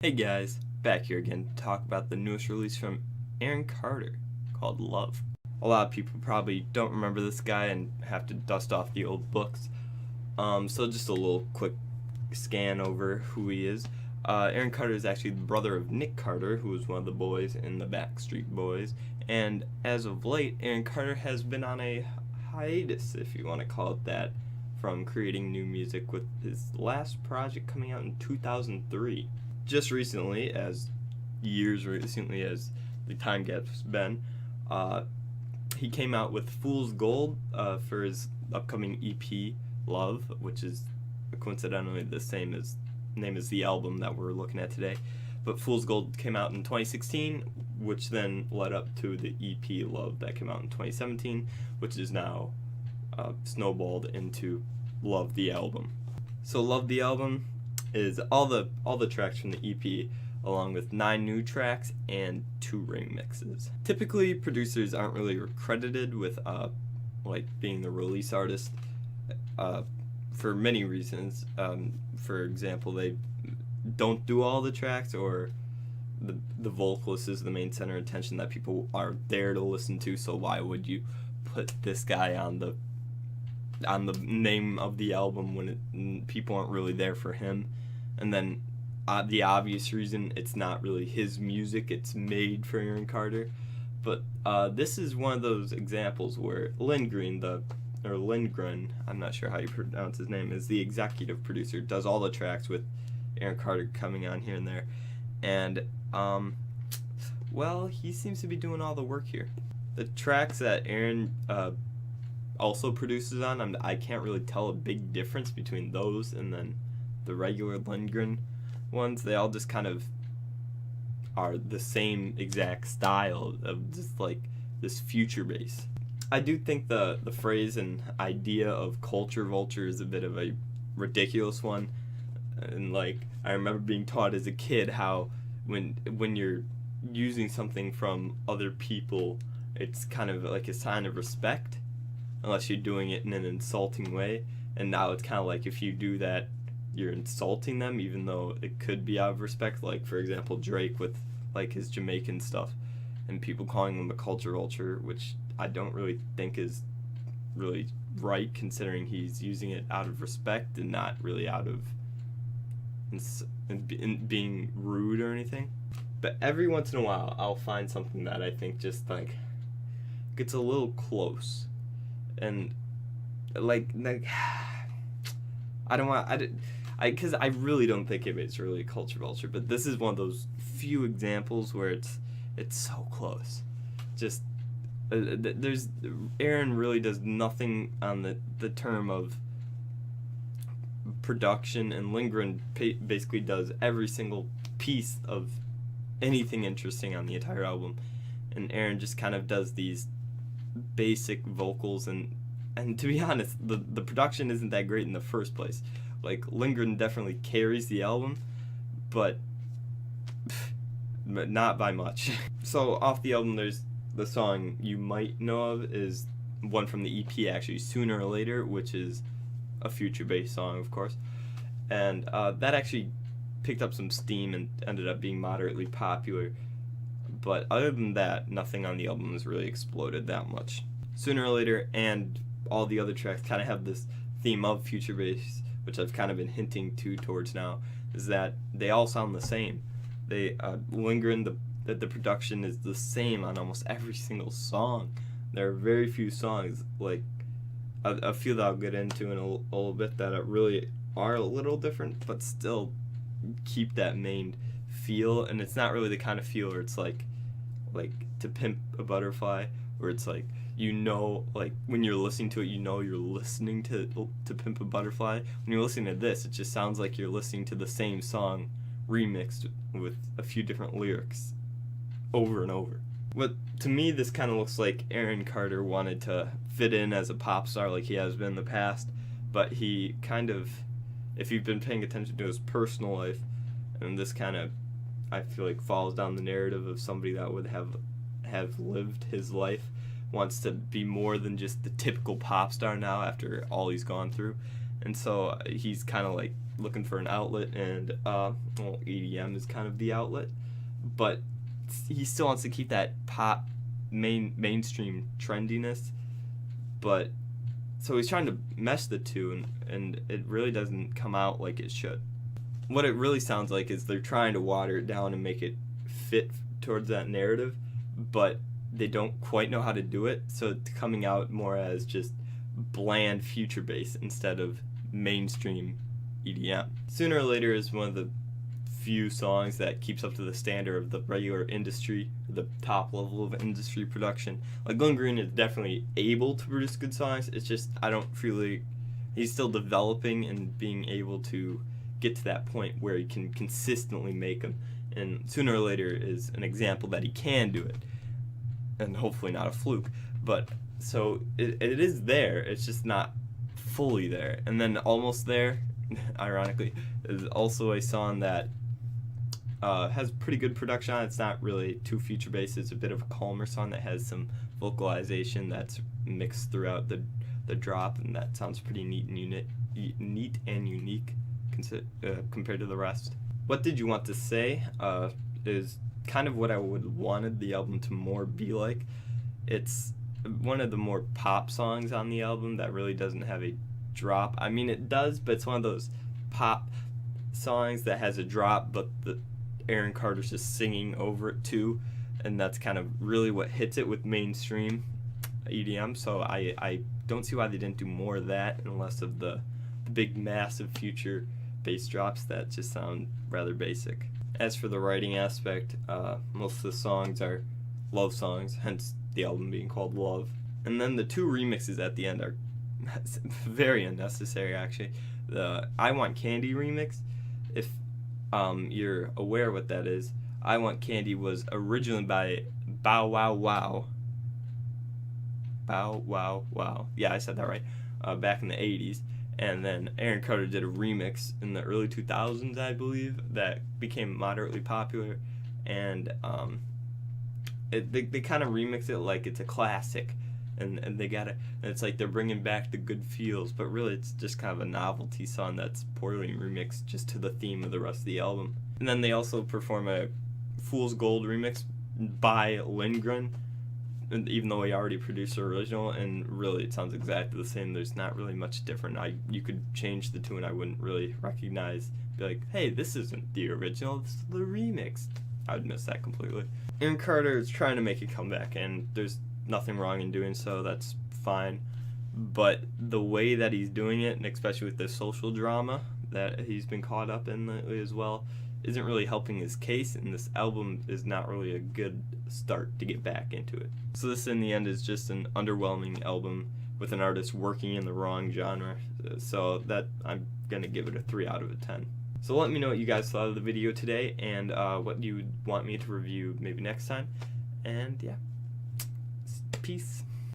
Hey guys, back here again to talk about the newest release from Aaron Carter called LøVë. A lot of people probably don't remember this guy and have to dust off the old books. So just a little quick scan over who he is. Aaron Carter is actually the brother of Nick Carter, who was one of the boys in the Backstreet Boys. And as of late, Aaron Carter has been on a hiatus, if you want to call it that, from creating new music, with his last project coming out in 2003. Just recently, as the time gap's been, he came out with Fool's Gold for his upcoming EP, LøVë, which is coincidentally the same name as the album that we're looking at today. But Fool's Gold came out in 2016, which then led up to the EP LøVë that came out in 2017, which is now snowballed into LøVë the album. So LøVë the album is all the tracks from the EP, along with 9 new tracks and 2 remixes. Typically, producers aren't really credited with being the release artist for many reasons. For example, they don't do all the tracks, or the vocalist is the main center of attention that people are there to listen to. So why would you put this guy on the name of the album when people aren't really there for him? And then the obvious reason, it's not really his music, it's made for Aaron Carter. But this is one of those examples where Lindgren, I'm not sure how you pronounce his name, is the executive producer, does all the tracks with Aaron Carter coming on here and there. And, he seems to be doing all the work here. The tracks that Aaron also produces on, I can't really tell a big difference between those and then the regular Lindgren ones. They all just kind of are the same exact style of just like this future bass. I do think the phrase and idea of culture vulture is a bit of a ridiculous one. And I remember being taught as a kid how when you're using something from other people, it's kind of like a sign of respect, unless you're doing it in an insulting way. And now it's kind of like, if you do that, you're insulting them, even though it could be out of respect. Like, for example, Drake with his Jamaican stuff, and people calling him a culture vulture, which I don't really think is really right, considering he's using it out of respect and not really out of being rude or anything. But every once in a while, I'll find something that I think just gets a little close, and because I really don't think it's really a culture vulture, but this is one of those few examples where it's so close. Just Aaron really does nothing on the term of production, and Lindgren basically does every single piece of anything interesting on the entire album, and Aaron just kind of does these basic vocals, and to be honest, the production isn't that great in the first place. Lindgren definitely carries the album, but not by much. So off the album, there's the song you might know of, is one from the EP, actually, Sooner or Later, which is a future-based song, of course. And that actually picked up some steam and ended up being moderately popular. But other than that, nothing on the album has really exploded that much. Sooner or Later and all the other tracks kind of have this theme of future bass, which I've kind of been hinting towards now, is that they all sound the same. Lindgren, the production is the same on almost every single song. There are very few songs, a few that I'll get into in a little bit, that really are a little different, but still keep that main feel. And it's not really the kind of feel where it's like To Pimp a Butterfly, where it's when you're listening to it, you're listening to Pimp a Butterfly. When you're listening to this, it just sounds like you're listening to the same song remixed with a few different lyrics over and over. But to me, this kind of looks like Aaron Carter wanted to fit in as a pop star like he has been in the past, but he kind of, if you've been paying attention to his personal life, and this kind of, I feel like, falls down the narrative of somebody that would have lived his life, wants to be more than just the typical pop star now after all he's gone through. and so he's kind of like looking for an outlet, and well, EDM is kind of the outlet, but he still wants to keep that pop mainstream trendiness, but so he's trying to mesh the two, and it really doesn't come out like it should. What it really sounds like is they're trying to water it down and make it fit towards that narrative, but they don't quite know how to do it, so it's coming out more as just bland future bass instead of mainstream EDM. Sooner or Later is one of the few songs that keeps up to the standard of the regular industry, the top level of industry production. Like, Glenn Green is definitely able to produce good songs, it's just I don't feel like he's still developing and being able to get to that point where he can consistently make them, and Sooner or Later is an example that he can do it, and hopefully not a fluke. But so it is there, it's just not fully there. And then Almost There, ironically, is also a song that has pretty good production on it. It's not really too feature based, it's a bit of a calmer song that has some vocalization that's mixed throughout the drop, and that sounds pretty neat and unique compared to the rest. What Did You Want to Say is kind of what I would wanted the album to more be like. It's one of the more pop songs on the album that really doesn't have a drop. I mean, it does, but it's one of those pop songs that has a drop, but Aaron Carter's just singing over it too, and that's kind of really what hits it with mainstream EDM. So I don't see why they didn't do more of that and less of the big massive future bass drops that just sound rather basic. As for the writing aspect, most of the songs are love songs, hence the album being called Love. And then the two remixes at the end are very unnecessary, actually. The I Want Candy remix, if you're aware what that is, I Want Candy was originally by Bow Wow Wow. Bow Wow Wow. Yeah, I said that right. Back in the 80s. And then Aaron Carter did a remix in the early 2000s, I believe, that became moderately popular. And they kind of remix it like it's a classic. And they got it. And it's like they're bringing back the good feels. But really, it's just kind of a novelty song that's poorly remixed just to the theme of the rest of the album. And then they also perform a Fool's Gold remix by Lindgren, even though he already produced the original, and really it sounds exactly the same. There's not really much different. You could change the tune, I wouldn't really recognize, be like, hey, this isn't the original, this is the remix. I would miss that completely. Aaron Carter is trying to make a comeback, and there's nothing wrong in doing so, that's fine. But the way that he's doing it, and especially with the social drama that he's been caught up in lately as well, isn't really helping his case, and this album is not really a good start to get back into it. So this in the end is just an underwhelming album with an artist working in the wrong genre, so that I'm gonna give it a 3 out of 10. So let me know what you guys thought of the video today, and what you would want me to review maybe next time, and yeah, peace.